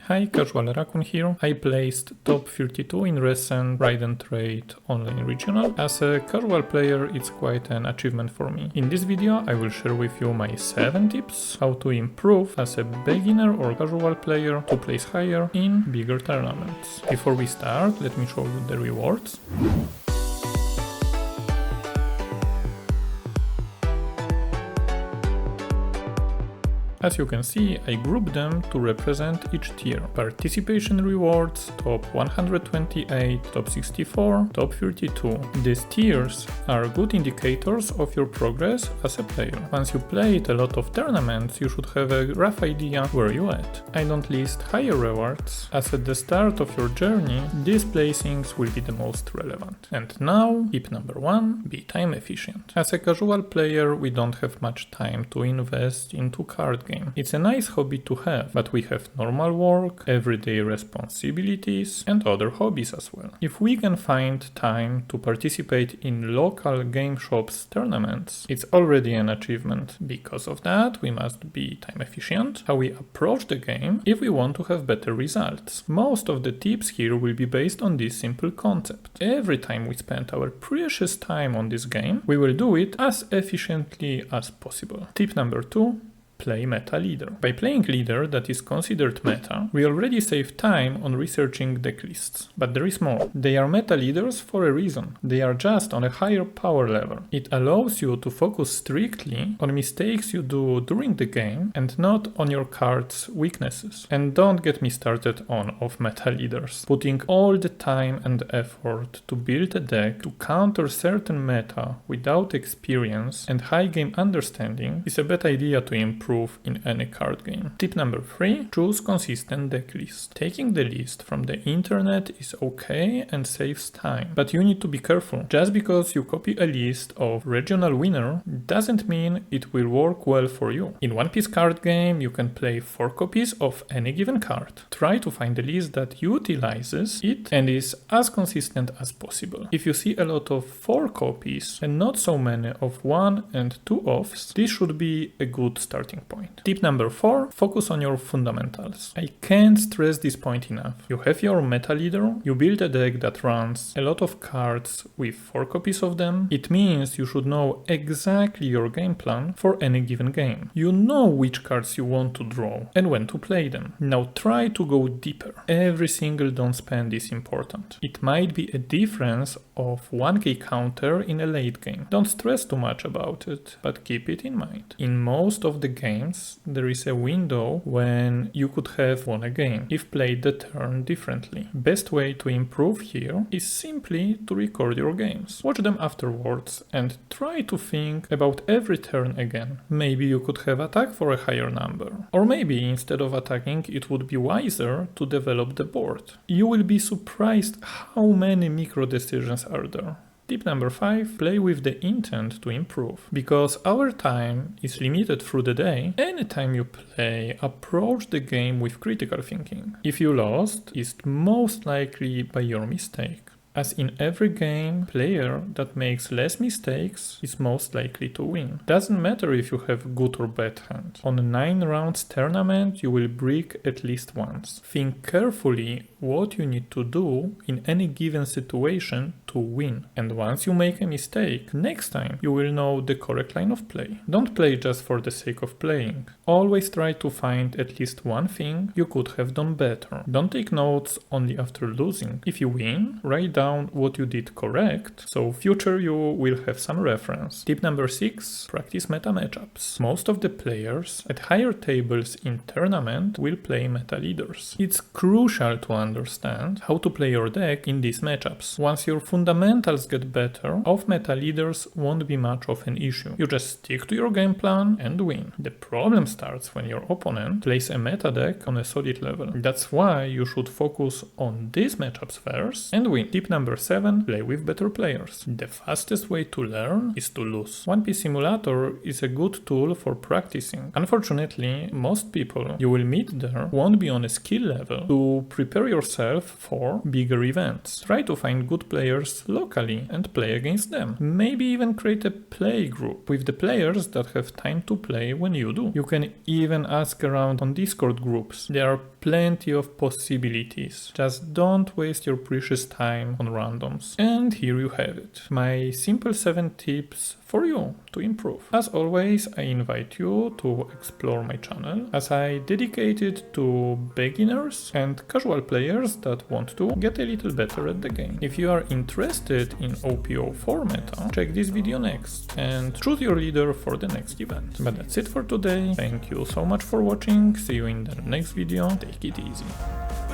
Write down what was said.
Hi, Casual Raccoon here. I placed top 32 in recent Ride and Trade online regional. As a casual player, it's quite an achievement for me. In this video, I will share with you my 7 tips how to improve as a beginner or casual player to place higher in bigger tournaments. Before we start, let me show you the rewards. As you can see, I grouped them to represent each tier. Participation rewards, top 128, top 64, top 32. These tiers are good indicators of your progress as a player. Once you played a lot of tournaments, you should have a rough idea where you're at. I don't list higher rewards, as at the start of your journey, these placings will be the most relevant. And now, tip number 1, be time efficient. As a casual player, we don't have much time to invest into card games. It's a nice hobby to have, but we have normal work, everyday responsibilities and other hobbies as well. If we can find time to participate in local game shops tournaments, it's already an achievement. Because of that, we must be time efficient, how we approach the game if we want to have better results. Most of the tips here will be based on this simple concept. Every time we spend our precious time on this game, we will do it as efficiently as possible. Tip number 2. Play meta leader. By playing leader that is considered meta, we already save time on researching deck lists. But there is more. They are meta leaders for a reason. They are just on a higher power level. It allows you to focus strictly on mistakes you do during the game and not on your card's weaknesses. And don't get me started on off-meta leaders. Putting all the time and effort to build a deck to counter certain meta without experience and high game understanding is a bad idea to improve in any card game. Tip number 3, choose consistent deck list. Taking the list from the internet is okay and saves time, but you need to be careful. Just because you copy a list of regional winner doesn't mean it will work well for you. In One Piece card game, you can play 4 copies of any given card. Try to find a list that utilizes it and is as consistent as possible. If you see a lot of 4 copies and not so many of 1 and 2 offs, this should be a good starting point. Tip number 4, focus on your fundamentals. I can't stress this point enough. You have your meta leader, you build a deck that runs a lot of cards with 4 copies of them. It means you should know exactly your game plan for any given game. You know which cards you want to draw and when to play them. Now try to go deeper. Every single don't spend is important. It might be a difference of 1k counter in a late game. Don't stress too much about it, but keep it in mind. In most of the games, there is a window when you could have won a game if played the turn differently. Best way to improve here is simply to record your games. Watch them afterwards and try to think about every turn again. Maybe you could have attacked for a higher number. Or maybe instead of attacking, it would be wiser to develop the board. You will be surprised how many micro decisions are there. Tip number 5, play with the intent to improve. Because our time is limited through the day, anytime you play, approach the game with critical thinking. If you lost, it's most likely by your mistake. As in every game, player that makes less mistakes is most likely to win. Doesn't matter if you have good or bad hand. On a 9 rounds tournament, you will brick at least once. Think carefully what you need to do in any given situation to win. And once you make a mistake, next time you will know the correct line of play. Don't play just for the sake of playing. Always try to find at least one thing you could have done better. Don't take notes only after losing. If you win, write down what you did correct, so future you will have some reference. Tip number 6, practice meta matchups. Most of the players at higher tables in tournament will play meta leaders. It's crucial to understand how to play your deck in these matchups. Once your fundamentals get better, off meta leaders won't be much of an issue. You just stick to your game plan and win. The problem starts when your opponent plays a meta deck on a solid level. That's why you should focus on these matchups first and win. Tip number 7, play with better players. The fastest way to learn is to lose. One Piece Simulator is a good tool for practicing. Unfortunately, most people you will meet there won't be on a skill level to prepare yourself for bigger events. Try to find good players players locally and play against them. Maybe even create a play group with the players that have time to play when you do. You can even ask around on Discord groups. There are plenty of possibilities. Just don't waste your precious time on randoms. And here you have it. My simple 7 tips for you to improve. As always, I invite you to explore my channel, as I dedicate it to beginners and casual players that want to get a little better at the game. If you are interested in OPO4 meta, check this video next and choose your leader for the next event. But that's it for today. Thank you so much for watching. See you in the next video. Take it easy.